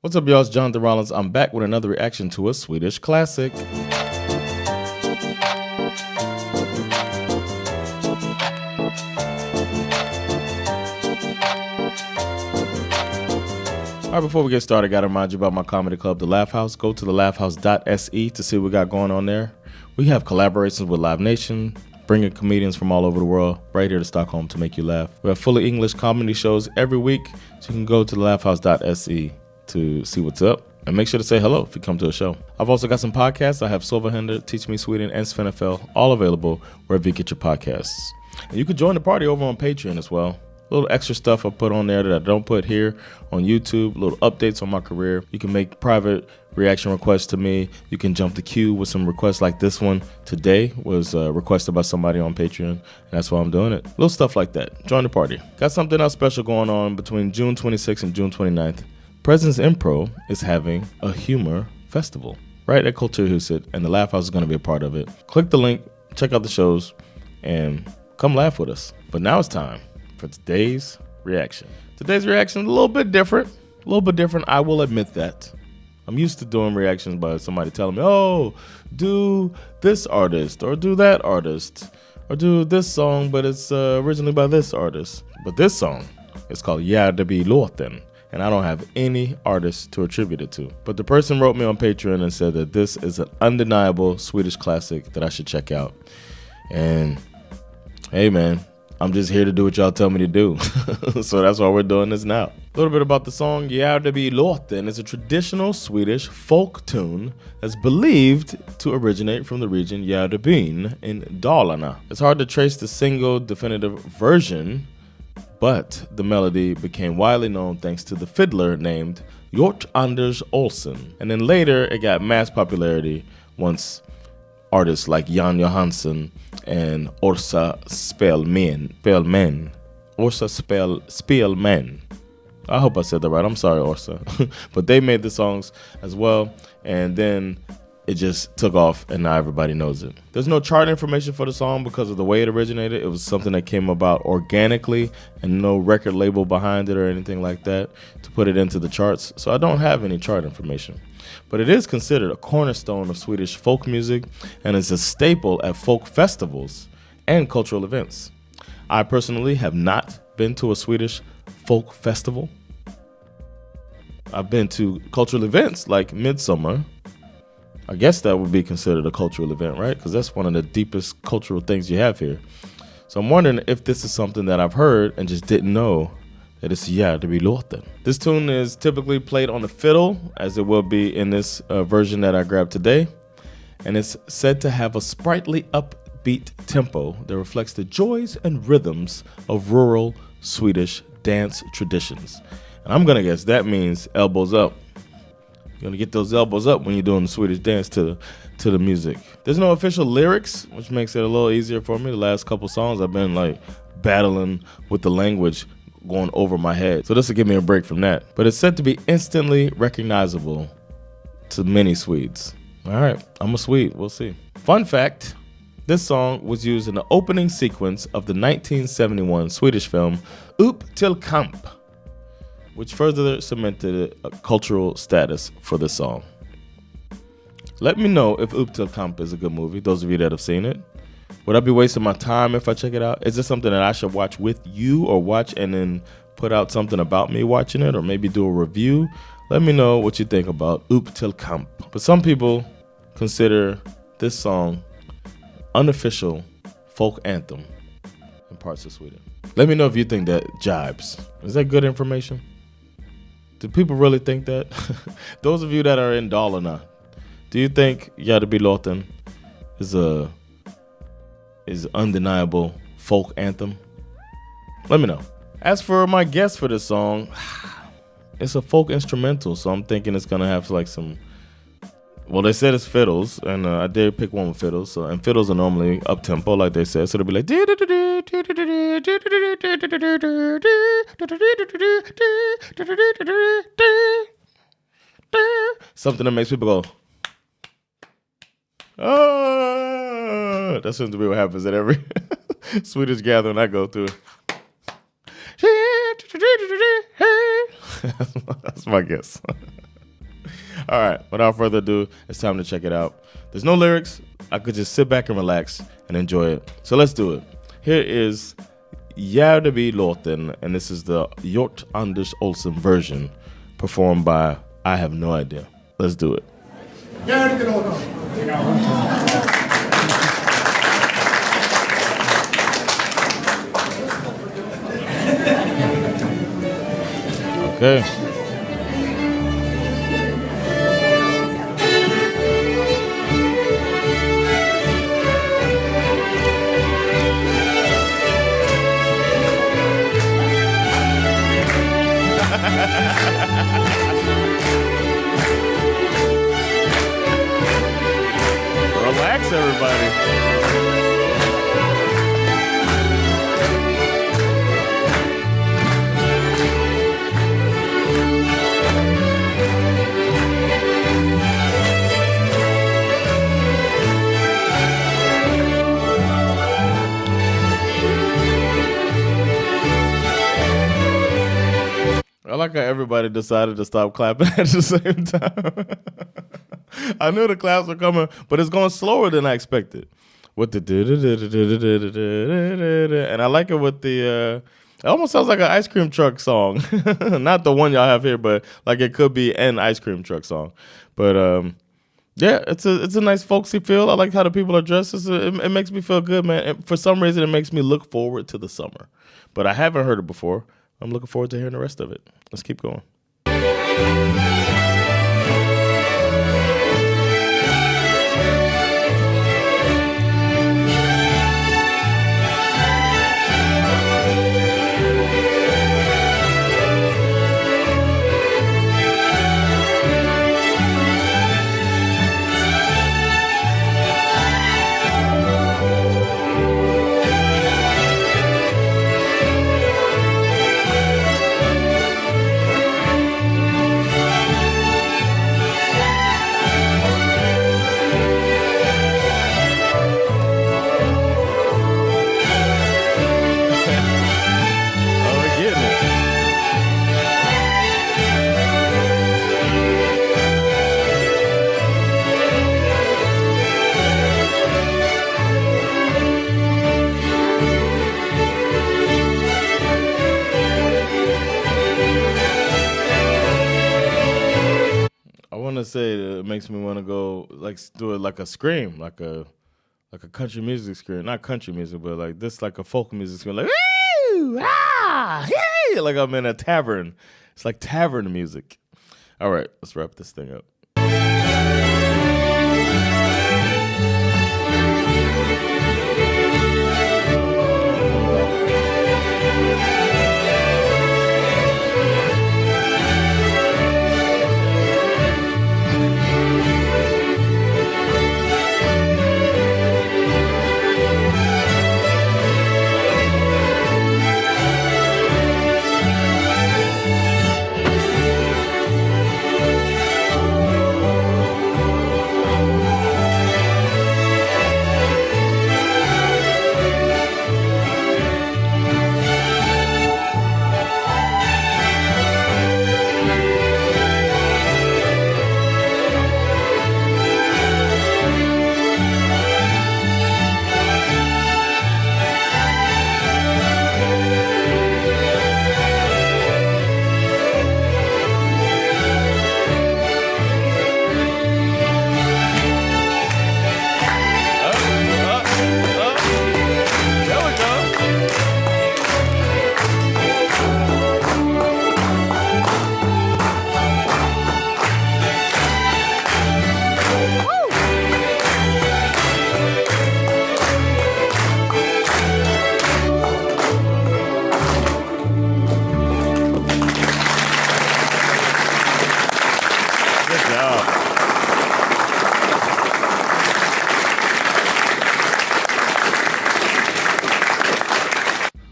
What's up, y'all? It's Jonathan Rollins. I'm back with another reaction to a Swedish classic. All right, before we get started, I got to remind you about my comedy club, The Laugh House. Go to thelaughhouse.se to see what we got going on there. We have collaborations with Live Nation, bringing comedians from all over the world right here to Stockholm to make you laugh. We have fully English comedy shows every week, so you can go to thelaughhouse.se to see what's up. And make sure to say hello if you come to a show. I've also got some podcasts. I have Solvahender, Teach Me Sweden, and Svenska, all available wherever you get your podcasts. And you can join the party over on Patreon as well. A little extra stuff I put on there that I don't put here on YouTube, little updates on my career. You can make private reaction requests to me. You can jump the queue with some requests like this one today was requested by somebody on Patreon, and that's why I'm doing it. Little stuff like that. Join the party. Got something else special going on between June 26th and June 29th. President's Impro is having a humor festival right at Kulturhuset, and the Laugh House is going to be a part of it. Click the link, check out the shows, and come laugh with us. But now it's time for today's reaction. Today's reaction is a little bit different. I will admit that. I'm used to doing reactions by somebody telling me, oh, do this artist, or do that artist, or do this song, but it's originally by this artist. But this song is called Gärdebylåten, and I don't have any artist to attribute it to. But the person wrote me on Patreon and said that this is an undeniable Swedish classic that I should check out. And hey, man, I'm just here to do what y'all tell me to do. So that's why we're doing this now. A little bit about the song. Gärdebylåten is a traditional Swedish folk tune that's believed to originate from the region Gärdebyn in Dalarna. It's hard to trace the single definitive version, but the melody became widely known thanks to the fiddler named Hjort Anders Olsen. And then later it got mass popularity once artists like Jan Johansson and Åsa Spelman. I hope I said that right. I'm sorry, Åsa. But they made the songs as well. And then it just took off, and now everybody knows it. There's no chart information for the song because of the way it originated. It was something that came about organically and no record label behind it or anything like that to put it into the charts. So I don't have any chart information. But it is considered a cornerstone of Swedish folk music and is a staple at folk festivals and cultural events. I personally have not been to a Swedish folk festival. I've been to cultural events like Midsummer. I guess that would be considered a cultural event, right? Because that's one of the deepest cultural things you have here. So I'm wondering if this is something that I've heard and just didn't know that it's Gärdebylåten. This tune is typically played on the fiddle, as it will be in this version that I grabbed today. And it's said to have a sprightly upbeat tempo that reflects the joys and rhythms of rural Swedish dance traditions. And I'm gonna guess that means elbows up. You're gonna get those elbows up when you're doing the Swedish dance to the music. There's no official lyrics, which makes it a little easier for me. The last couple songs I've been like battling with the language going over my head. So this will give me a break from that. But it's said to be instantly recognizable to many Swedes. All right, I'm a Swede, we'll see. Fun fact, this song was used in the opening sequence of the 1971 Swedish film Upp till Kamp, which further cemented a cultural status for the song. Let me know if Upp till Kamp is a good movie, those of you that have seen it. Would I be wasting my time if I check it out? Is this something that I should watch with you, or watch and then put out something about me watching it, or maybe do a review? Let me know what you think about Upp till Kamp. But some people consider this song unofficial folk anthem in parts of Sweden. Let me know if you think that jibes. Is that good information? Do people really think that? Those of you that are in Dalarna, do you think Gärdebylåten is undeniable folk anthem? Let me know. As for my guess for this song, it's a folk instrumental, so I'm thinking it's gonna have like some. Well, they said it's fiddles, and I did pick one with fiddles. So, and fiddles are normally up tempo, like they said. So it'll be like something that makes people go. Oh, that seems to be what happens at every Swedish gathering I go to. That's my guess. All right, without further ado, it's time to check it out. There's no lyrics. I could just sit back and relax and enjoy it. So let's do it. Here is Gärdebylåten, and this is the Hjort Anders Olsen version, performed by I have no idea. Let's do it. Okay. Relax, everybody. I like how everybody decided to stop clapping at the same time. I knew the claps were coming, but it's going slower than I expected. With the and I like it with the it almost sounds like an ice cream truck song. Not the one y'all have here, but like it could be an ice cream truck song. But yeah, it's a nice folksy feel. I like how the people are dressed. It makes me feel good, man. And for some reason, it makes me look forward to the summer. But I haven't heard it before. I'm looking forward to hearing the rest of it. Let's keep going. To say that it makes me want to go like do it like a scream, like a country music scream, not country music, but like this, like a folk music scream, like woo, ah, hey, like I'm in a tavern. It's like tavern music. All right, let's wrap this thing up.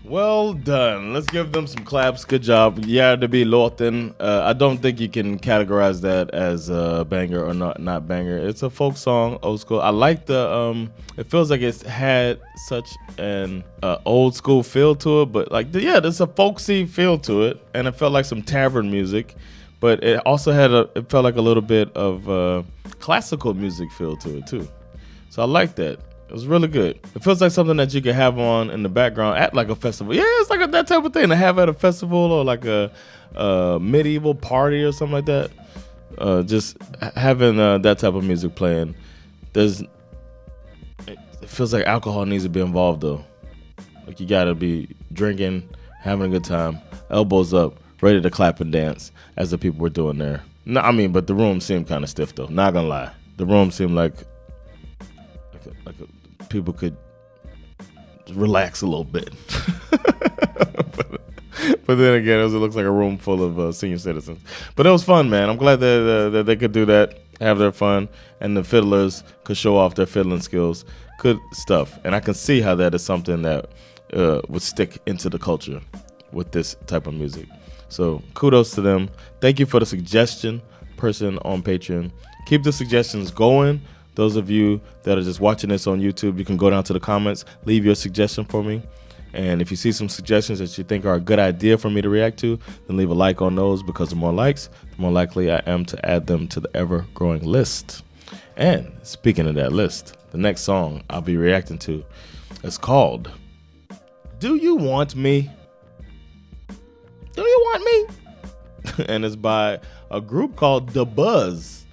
Well done. Let's give them some claps. Good job. Gärdebylåten. I don't think you can categorize that as a banger or not banger. It's a folk song, old school. I like the it feels like it's had such an old school feel to it, but like there's a folksy feel to it, and it felt like some tavern music. but it also it felt like a little bit of classical music feel to it too. So I like that. It was really good. It feels like something that you could have on in the background at like a festival. Yeah, it's like that type of thing to have at a festival or like a medieval party or something like that. Just having that type of music playing. It feels like alcohol needs to be involved though. Like you gotta be drinking, having a good time, elbows up, ready to clap and dance as the people were doing there. No, I mean, but the room seemed kind of stiff though. Not gonna lie, the room seemed like people could relax a little bit. but then again, it looks like a room full of senior citizens. But it was fun, man. I'm glad that they could do that, have their fun, and the fiddlers could show off their fiddling skills. Good stuff. And I can see how that is something that would stick into the culture with this type of music. So kudos to them. Thank you for the suggestion, person on Patreon. Keep the suggestions going. Those of you that are just watching this on YouTube, you can go down to the comments, leave your suggestion for me. And if you see some suggestions that you think are a good idea for me to react to, then leave a like on those, because the more likes, the more likely I am to add them to the ever-growing list. And speaking of that list, the next song I'll be reacting to is called Do You Want Me? Do You Want Me? And it's by a group called The Buzz.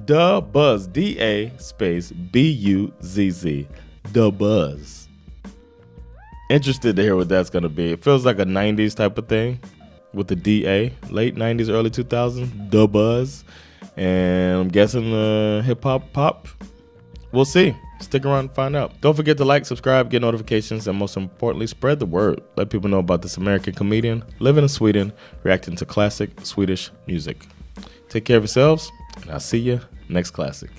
The Buzz, D-A space B-U-Z-Z. The Buzz. Interested to hear what that's going to be. It feels like a 90s type of thing with the D-A. Late 90s, early 2000s. The Buzz. And I'm guessing hip-hop pop. We'll see. Stick around and find out. Don't forget to like, subscribe, get notifications, and most importantly, spread the word. Let people know about this American comedian living in Sweden, reacting to classic Swedish music. Take care of yourselves, and I'll see you next classic.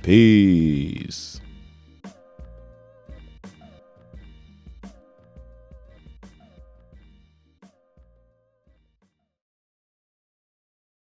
Peace.